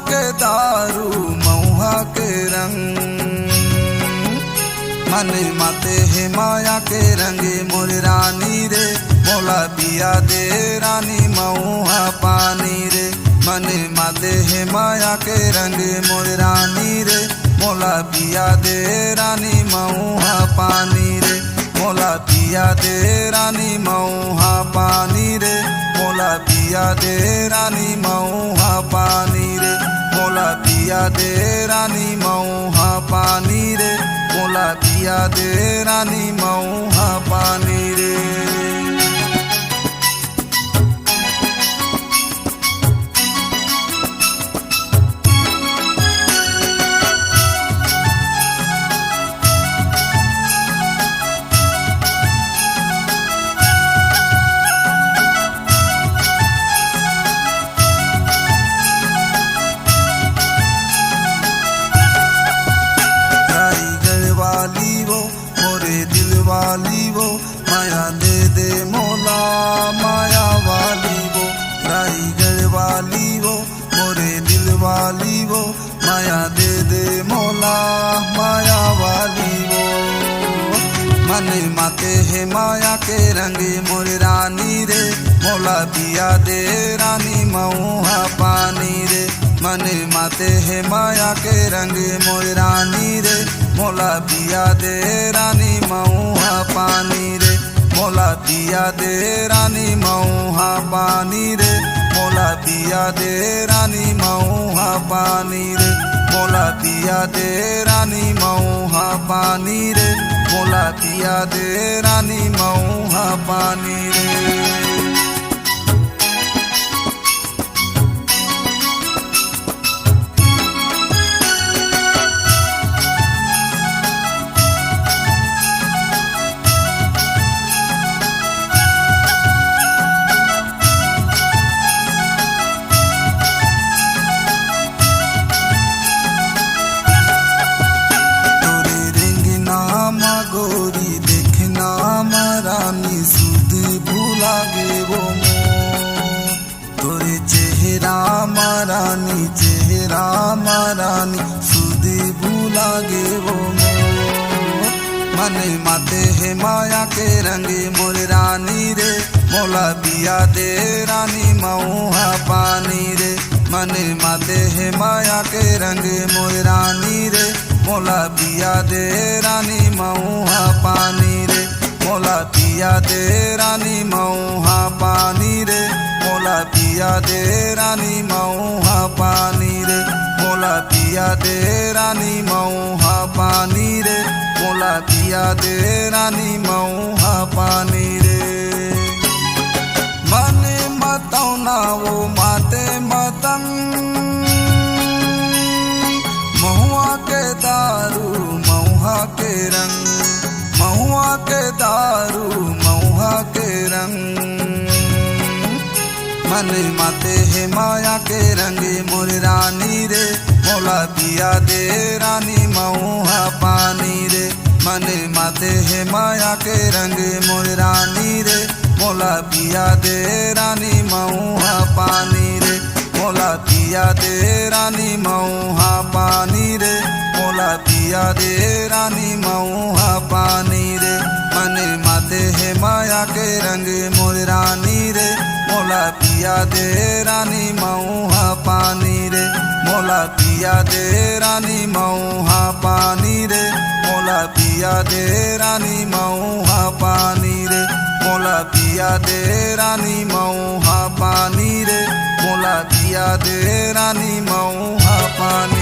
के दारू महुआ के रंग, मन माते है माया के रंगे मोर रानी रे, मोला पिया दे रानी महुआ पानी रे। मन माते है माया के रंगे मोर रानी रे, मोला पिया दे रानी महुआ पानी रे, मोला पिया दे रानी महुआ पानी रे, मोला पिया दे रानी महुआ पानी रे, मोला पिया दे रानी महुआ पानी रे, मोला पिया दे रानी महुआ पानी रे। वाली वो माया दे दे मोला माया वाली वो, राईगढ़ वाली वो मोरे दिल वाली वो, माया दे दे मोला माया वाली वो। मन माते है माया के रंगे मोर रानी रे, मोला पिया दे रानी महुआ पानी रे। मन माते है माया के रंगे मोर रानी रे, मोला पिया दे रानी महुआ पानी रे, मोला पिया दे रानी महुआ पानी रे, मोला पिया दे रानी महुआ पानी रे, मोला पिया दे रानी महुआ पानी रे, मोला पिया दे रानी महुआ पानी रे। गोरी देखना मारानी सुध भूला गे वो मोर, तोरे चेहरा मारानी चेहरा मारानी सुध भूला गे वो मोर। मन माते है माया के रंगे मोर रानी रे, मोला पिया दे रानी महुआ पानी रे। मन माते है माया के रंगे मोर रानी रे, मोला पिया दे रानी महुआ पानी रे, मोला पिया दे रानी महुआ पानी रे, मोला पिया दे रानी महुआ पानी रे, मोला पिया दे रानी महुआ पानी रे, मोला पिया दे रानी महुआ पानी रे। मन मतौना वो माते मतंग, महुआ के दारू महुआ के रंग, महुआ के दारू महुआ के रंग। मन माते है माया के रंगे मोर रानी रे, मोला पिया दे रानी महुआ पानी रे। मन माते है माया के रंगे मोर रानी रे, मोला पिया दे रानी महुआ पानी रे, मोला पिया दे रानी महुआ पानी रे, मोला पिया दे रानी महुआ पानी रे। मन माते है माया के रंगे मोर रानी रे, मोला पिया दे रानी महुआ पानी रे, मोला पिया दे रानी महुआ पानी रे, मोला पिया दे रानी महुआ पानी रे, मोला पिया दे रानी महुआ पानी रे, मोला पिया दे रानी महुआ पानी।